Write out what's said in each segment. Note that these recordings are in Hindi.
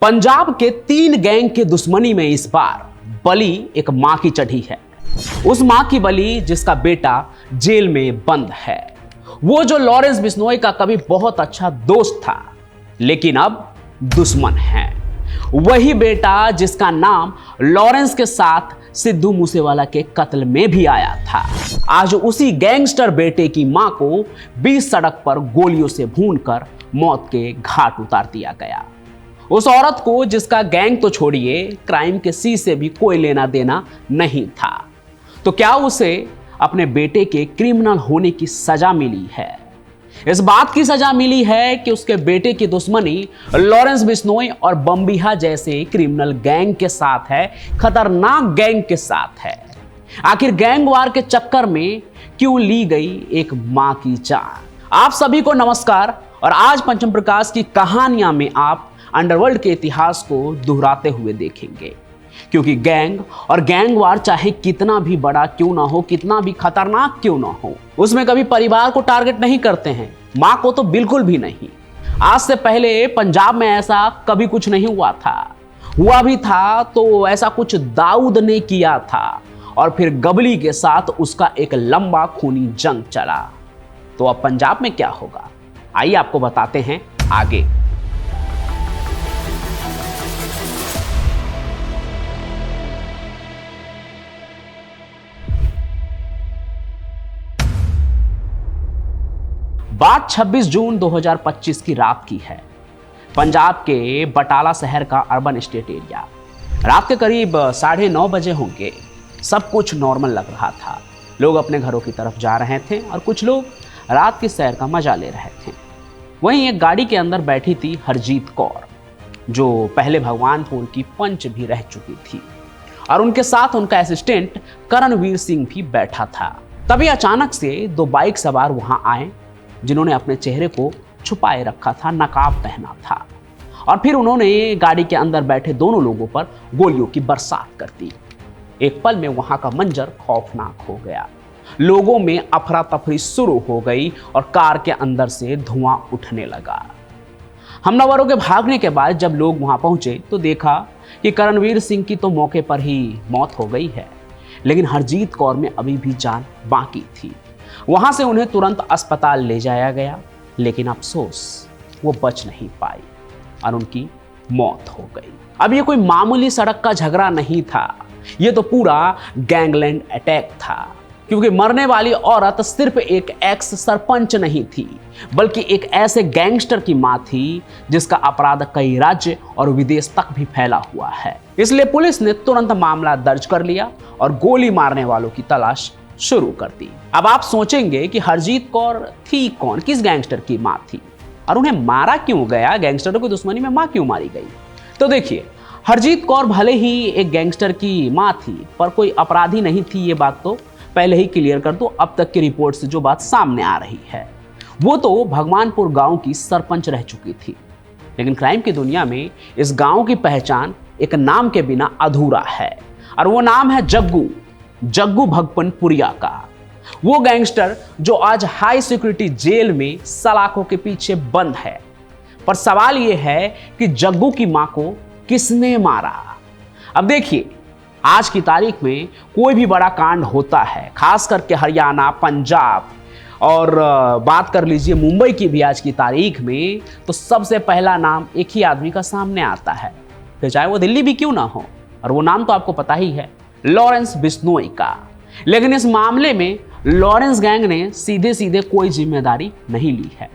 पंजाब के 3 गैंग के दुश्मनी में इस बार बलि एक मां की चढ़ी है। उस मां की बलि जिसका बेटा जेल में बंद है। वो जो लॉरेंस बिश्नोई का कभी बहुत अच्छा दोस्त था, लेकिन अब दुश्मन है। वही बेटा जिसका नाम लॉरेंस के साथ सिद्धू मूसेवाला के कत्ल में भी आया था। आज उसी गैंगस्टर बेटे की मां को बीच सड़क पर गोलियों से भूनकर मौत के घाट उतार दिया गया। उस औरत को जिसका गैंग तो छोड़िए, क्राइम के सी से भी कोई लेना देना नहीं था, तो क्या उसे अपने बेटे के क्रिमिनल होने की सजा मिली है? इस बात की सजा मिली है कि उसके बेटे की दुश्मनी लॉरेंस बिश्नोई और बम्बिहा जैसे क्रिमिनल गैंग के साथ है, खतरनाक गैंग के साथ है। आखिर गैंग वार के चक्कर में क्यों ली गई एक मां की जान? आप सभी को नमस्कार। और आज पंचम प्रकाश की कहानियां में आप अंडरवर्ल्ड के इतिहास को दोहराते हुए देखेंगे, क्योंकि गैंग और गैंग वार चाहे कितना भी बड़ा क्यों ना हो, कितना भी खतरनाक क्यों ना हो, उसमें कभी परिवार को टारगेट नहीं करते हैं, मां को तो बिल्कुल भी नहीं। आज से पहले पंजाब में ऐसा कभी कुछ नहीं हुआ भी था तो ऐसा कुछ दाऊद ने किया था और फिर गबली के साथ उसका एक लंबा खूनी जंग चला। तो अब पंजाब में क्या होगा, आइए आपको बताते हैं आगे। बात 26 जून 2025 की रात की है। पंजाब के बटाला शहर का अर्बन एस्टेट एरिया। रात के करीब 9:30 बजे होंगे। सब कुछ नॉर्मल लग रहा था। लोग अपने घरों की तरफ जा रहे थे और कुछ लोग रात की सैर का मजा ले रहे थे। वहीं एक गाड़ी के अंदर बैठी थी हरजीत कौर, जो पहले भगवानपुर की पंच भी रह चुकी थी, और उनके साथ उनका असिस्टेंट करणवीर सिंह भी बैठा था। तभी अचानक से 2 बाइक सवार वहां आए, जिन्होंने अपने चेहरे को छुपाए रखा था, नकाब पहना था, और फिर उन्होंने गाड़ी के अंदर बैठे दोनों लोगों पर गोलियों की बरसात कर दी। एक पल में वहां का मंजर खौफनाक हो गया। लोगों में अफरा तफरी शुरू हो गई और कार के अंदर से धुआं उठने लगा। हमलावरों के भागने के बाद जब लोग वहां पहुंचे तो देखा कि करणवीर सिंह की तो मौके पर ही मौत हो गई है, लेकिन हरजीत कौर में अभी भी जान बाकी थी। वहां से उन्हें तुरंत अस्पताल ले जाया गया, लेकिन अफसोस वो बच नहीं पाई और उनकी मौत हो गई। अब ये कोई मामूली सड़क का झगड़ा नहीं था, ये तो पूरा गैंगलैंड अटैक था, क्योंकि मरने वाली औरत सिर्फ एक एक्स सरपंच नहीं थी, बल्कि एक ऐसे गैंगस्टर की मां थी जिसका अपराध कई राज्य और विदेश तक भी फैला हुआ है। इसलिए पुलिस ने तुरंत मामला दर्ज कर लिया और गोली मारने वालों की तलाश शुरू कर दी। अब आप सोचेंगे कि हरजीत कौर थी कौन, किस गैंगस्टर की मां थी और उन्हें मारा क्यों गया, गैंगस्टरों की दुश्मनी में मां क्यों मारी गई? तो देखिए, हरजीत कौर भले ही एक गैंगस्टर की मां थी, पर कोई अपराधी नहीं थी। ये बात तो पहले ही क्लियर कर दो। अब तक की रिपोर्ट से जो बात सामने आ रही है, वो तो भगवानपुर गांव की सरपंच रह चुकी थी, लेकिन क्राइम की दुनिया में इस गांव की पहचान एक नाम के बिना अधूरा है, और वो नाम है जग्गू भगपनपुरिया का। वो गैंगस्टर जो आज हाई सिक्योरिटी जेल में सलाखों के पीछे बंद है। पर सवाल यह है कि जग्गू की मां को किसने मारा? अब देखिए, आज की तारीख में कोई भी बड़ा कांड होता है, खास करके हरियाणा, पंजाब और बात कर लीजिए मुंबई की भी आज की तारीख में, तो सबसे पहला नाम एक ही आदमी का सामने आता है, फिर चाहे वो दिल्ली भी क्यों ना हो, और वो नाम तो आपको पता ही है, लॉरेंस बिश्नोई का। लेकिन इस मामले में लॉरेंस गैंग ने सीधे कोई जिम्मेदारी नहीं ली है,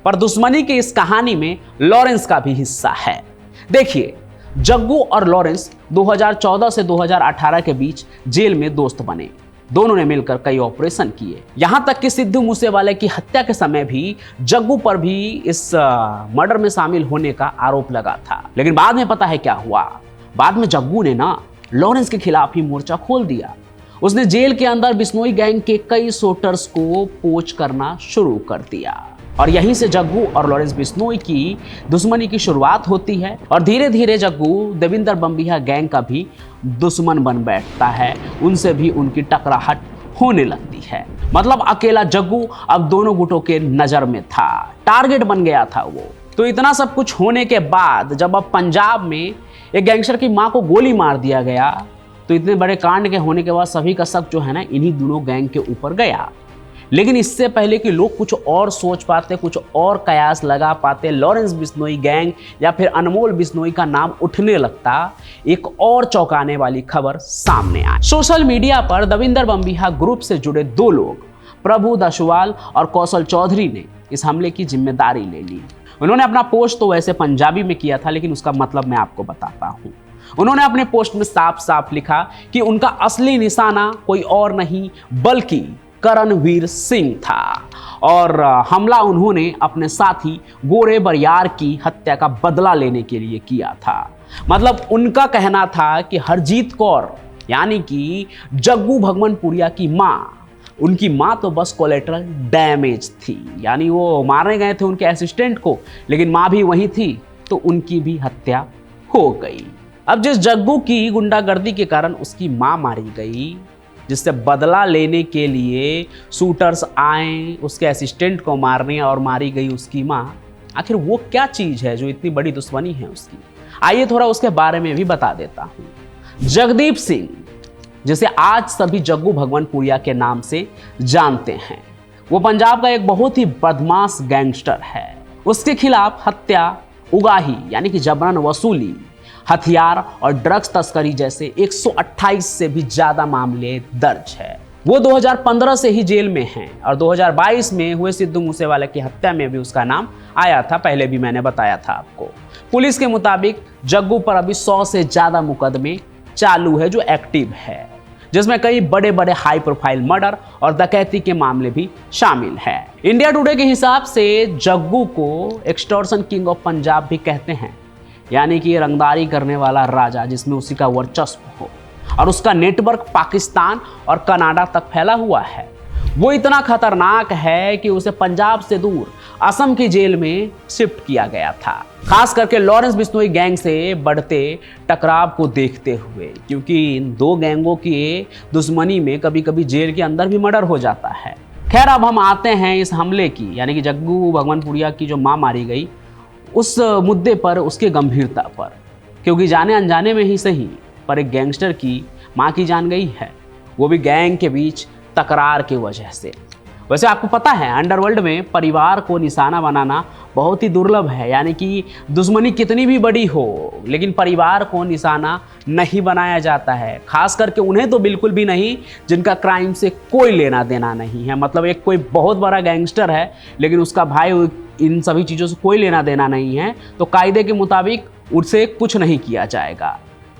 पर दुश्मनी की इस कहानी में लॉरेंस का भी हिस्सा है। देखिए, जग्गू और लॉरेंस 2014 से 2018 के बीच जेल में दोस्त बने। दोनों ने मिलकर कई ऑपरेशन किए, यहां तक कि सिद्धू मूसेवाले की हत्या के समय भी जग्गू पर भी इस मर्डर में शामिल होने का आरोप लगा था। लेकिन बाद में पता है क्या हुआ? बाद में जग्गू ने लॉरेंस के खिलाफ ही मोर्चा खोल दिया। उसने जेल के अंदर बिश्नोई गैंग के कई शूटर्स को पोच करना शुरू कर दिया, और यहीं से जग्गू और लॉरेंस बिश्नोई की दुश्मनी की शुरुआत होती है। और धीरे धीरे जग्गू देविंदर बम्बिहा गैंग का भी दुश्मन बन बैठता है, उनसे भी उनकी टकराहट होने लगती है। मतलब अकेला जग्गू अब दोनों गुटों के नजर में था, टारगेट बन गया था वो। तो इतना सब कुछ होने के बाद जब अब पंजाब में एक गैंगस्टर की मां को गोली मार दिया गया, तो इतने बड़े कांड के होने के बाद सभी का शक जो है ना इन्हीं दोनों गैंग के ऊपर गया। लेकिन इससे पहले कि लोग कुछ और सोच पाते, कुछ और कयास लगा पाते, लॉरेंस बिश्नोई गैंग या फिर अनमोल बिश्नोई का नाम उठने लगता, एक और चौंकाने वाली खबर सामने आई। सोशल मीडिया पर दविंदर बम्बिहा ग्रुप से जुड़े दो लोग, प्रभु दशवाल और कौशल चौधरी ने इस हमले की जिम्मेदारी ले ली। उन्होंने अपना पोस्ट तो वैसे पंजाबी में किया था, लेकिन उसका मतलब मैं आपको बताता हूं। उन्होंने अपने पोस्ट में साफ साफ लिखा कि उनका असली निशाना कोई और नहीं बल्कि करणवीर सिंह था और हमला उन्होंने अपने साथी गोरे बरियार की हत्या का बदला लेने के लिए किया था। मतलब उनका कहना था कि हरजीत कौर यानी कि जग्गू भगवानपुरिया की मां, उनकी मां तो बस कोलेटरल डैमेज थी, यानी वो मारने गए थे उनके असिस्टेंट को, लेकिन मां भी वही थी, तो उनकी भी हत्या हो गई। अब जिस जग्गू की गुंडागर्दी के कारण उसकी मां मारी गई, जिससे बदला लेने के लिए शूटर्स आए उसके असिस्टेंट को मारने और मारी गई उसकी मां, आखिर वो क्या चीज है जो इतनी बड़ी दुश्मनी है उसकी? आइए थोड़ा उसके बारे में भी बता देता हूं। जगदीप सिंह, जिसे आज सभी जग्गू भगवानपुरिया के नाम से जानते हैं, वो पंजाब का एक बहुत ही बदमाश गैंगस्टर है। उसके खिलाफ हत्या, उगाही यानी कि जबरन वसूली, हथियार और ड्रग्स तस्करी जैसे 128 से भी ज्यादा मामले दर्ज है। वो 2015 से ही जेल में हैं और 2022 में हुए सिद्धू मूसेवाला की हत्या में भी उसका नाम आया था, पहले भी मैंने बताया था आपको। पुलिस के मुताबिक जग्गू पर अभी 100 से ज्यादा मुकदमे चालू है जो एक्टिव है, जिसमें कई बड़े बड़े हाई प्रोफाइल मर्डर और डकैती के मामले भी शामिल है। इंडिया टुडे के हिसाब से जग्गू को एक्सटॉर्शन किंग ऑफ पंजाब भी कहते हैं, यानी कि रंगदारी करने वाला राजा जिसमें उसी का वर्चस्व हो, और उसका नेटवर्क पाकिस्तान और कनाडा तक फैला हुआ है। वो इतना खतरनाक है कि उसे पंजाब से दूर असम की जेल में शिफ्ट किया गया था, खास करके लॉरेंस बिश्नोई गैंग से बढ़ते टकराव को देखते हुए, क्योंकि इन दो गैंगों की दुश्मनी में कभी कभी जेल के अंदर भी मर्डर हो जाता है। खैर, अब हम आते हैं इस हमले की, यानी कि जग्गू भगवानपुरिया की जो मां मारी गई उस मुद्दे पर, उसके गंभीरता पर, क्योंकि जाने अनजाने में ही सही पर एक गैंगस्टर की मां की जान गई है, वो भी गैंग के बीच तकरार की वजह से। वैसे आपको पता है अंडरवर्ल्ड में परिवार को निशाना बनाना बहुत ही दुर्लभ है, यानी कि दुश्मनी कितनी भी बड़ी हो लेकिन परिवार को निशाना नहीं बनाया जाता है, खास करके उन्हें तो बिल्कुल भी नहीं जिनका क्राइम से कोई लेना देना नहीं है। मतलब एक कोई बहुत बड़ा गैंगस्टर है लेकिन उसका भाई इन सभी चीज़ों से कोई लेना देना नहीं है, तो कायदे के मुताबिक उससे कुछ नहीं किया जाएगा।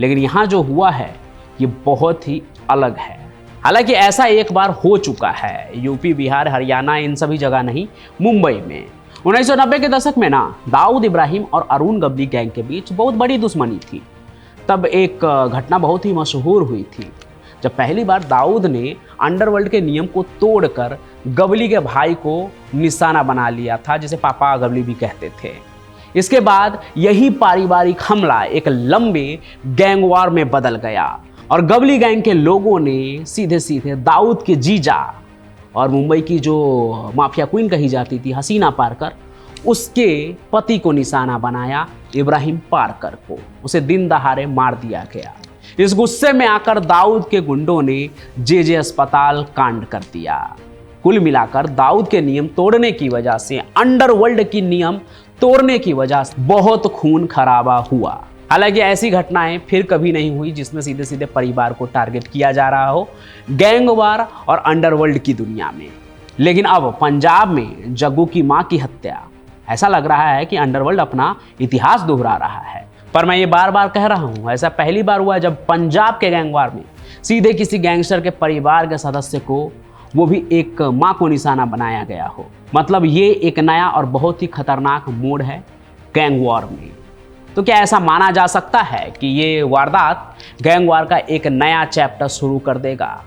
लेकिन यहाँ जो हुआ है ये बहुत ही अलग है। हालांकि ऐसा एक बार हो चुका है यूपी, बिहार, हरियाणा, इन सभी जगह नहीं, मुंबई में 1990 के दशक में ना दाऊद इब्राहिम और अरुण गवली गैंग के बीच बहुत बड़ी दुश्मनी थी। तब एक घटना बहुत ही मशहूर हुई थी जब पहली बार दाऊद ने अंडरवर्ल्ड के नियम को तोड़कर गवली के भाई को निशाना बना लिया था, जिसे पापा गवली भी कहते थे। इसके बाद यही पारिवारिक हमला एक लंबे गैंग वार में बदल गया और गवली गैंग के लोगों ने सीधे सीधे दाऊद के जीजा और मुंबई की जो माफिया क्वीन कही जाती थी हसीना पारकर, उसके पति को निशाना बनाया, इब्राहिम पारकर को। उसे दिन दहाड़े मार दिया गया। इस गुस्से में आकर दाऊद के गुंडों ने जे अस्पताल कांड कर दिया। कुल मिलाकर दाऊद के नियम तोड़ने की वजह से, अंडरवर्ल्ड की नियम तोड़ने की वजह से बहुत खून खराबा हुआ। हालांकि ऐसी घटनाएं फिर कभी नहीं हुई जिसमें सीधे सीधे परिवार को टारगेट किया जा रहा हो गैंगवार और अंडरवर्ल्ड की दुनिया में। लेकिन अब पंजाब में जग्गू की मां की हत्या, ऐसा लग रहा है कि अंडरवर्ल्ड अपना इतिहास दोहरा रहा है। पर मैं ये बार बार कह रहा हूं, ऐसा पहली बार हुआ जब पंजाब के गैंगवार में सीधे किसी गैंगस्टर के परिवार के सदस्य को, वो भी एक मां को निशाना बनाया गया हो। मतलब ये एक नया और बहुत ही खतरनाक मोड़ है गैंग वॉर में। तो क्या ऐसा माना जा सकता है कि ये वारदात गैंग वॉर का एक नया चैप्टर शुरू कर देगा?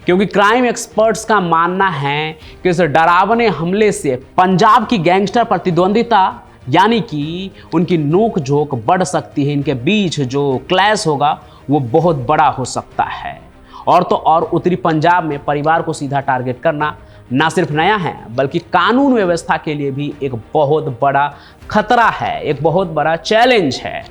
क्योंकि क्राइम एक्सपर्ट्स का मानना है कि इस डरावने हमले से पंजाब की गैंगस्टर प्रतिद्वंदिता, यानी कि उनकी नोक झोंक बढ़ सकती है, इनके बीच जो क्लैश होगा वो बहुत बड़ा हो सकता है। और तो और उत्तरी पंजाब में परिवार को सीधा टारगेट करना ना सिर्फ नया है बल्कि कानून व्यवस्था के लिए भी एक बहुत बड़ा खतरा है, एक बहुत बड़ा चैलेंज है।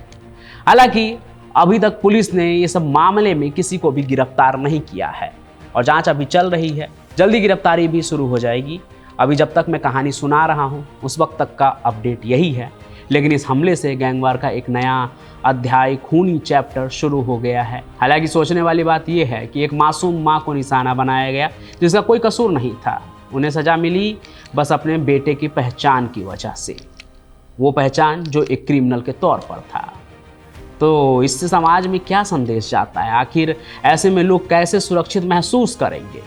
हालांकि अभी तक पुलिस ने ये सब मामले में किसी को भी गिरफ्तार नहीं किया है और जांच अभी चल रही है, जल्दी गिरफ्तारी भी शुरू हो जाएगी। अभी जब तक मैं कहानी सुना रहा हूँ उस वक्त तक का अपडेट यही है, लेकिन इस हमले से गैंगवार का एक नया अध्याय, खूनी चैप्टर शुरू हो गया है। हालांकि सोचने वाली बात यह है कि एक मासूम माँ को निशाना बनाया गया जिसका कोई कसूर नहीं था। उन्हें सज़ा मिली बस अपने बेटे की पहचान की वजह से, वो पहचान जो एक क्रिमिनल के तौर पर था। तो इससे समाज में क्या संदेश जाता है? आखिर ऐसे में लोग कैसे सुरक्षित महसूस करेंगे?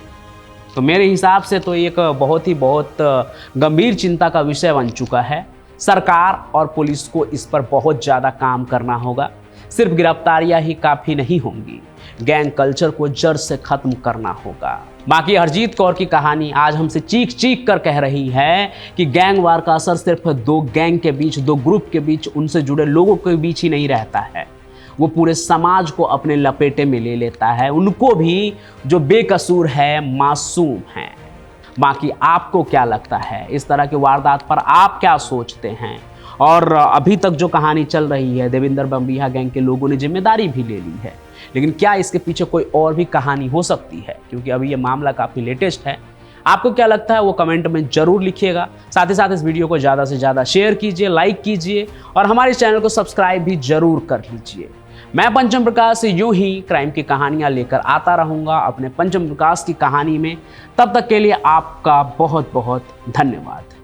तो मेरे हिसाब से तो एक बहुत गंभीर चिंता का विषय बन चुका है। सरकार और पुलिस को इस पर बहुत ज़्यादा काम करना होगा। सिर्फ गिरफ्तारियां ही काफ़ी नहीं होंगी, गैंग कल्चर को जड़ से ख़त्म करना होगा। बाकी हरजीत कौर की कहानी आज हमसे चीख चीख कर कह रही है कि गैंग वार का असर सिर्फ दो गैंग के बीच, दो ग्रुप के बीच, उनसे जुड़े लोगों के बीच ही नहीं रहता है, वो पूरे समाज को अपने लपेटे में ले लेता है, उनको भी जो बेकसूर है, मासूम हैं। बाकी आपको क्या लगता है? इस तरह की वारदात पर आप क्या सोचते हैं? और अभी तक जो कहानी चल रही है, देवेंद्र बम्बिहा गैंग के लोगों ने जिम्मेदारी भी ले ली है, लेकिन क्या इसके पीछे कोई और भी कहानी हो सकती है? क्योंकि अभी ये मामला काफ़ी लेटेस्ट है। आपको क्या लगता है वो कमेंट में जरूर लिखिएगा। साथ ही साथ इस वीडियो को ज़्यादा से ज़्यादा शेयर कीजिए, लाइक कीजिए और हमारे चैनल को सब्सक्राइब भी जरूर कर लीजिए। मैं पंचम प्रकाश यूं ही क्राइम की कहानियां लेकर आता रहूंगा अपने पंचम प्रकाश की कहानी में। तब तक के लिए आपका बहुत बहुत धन्यवाद।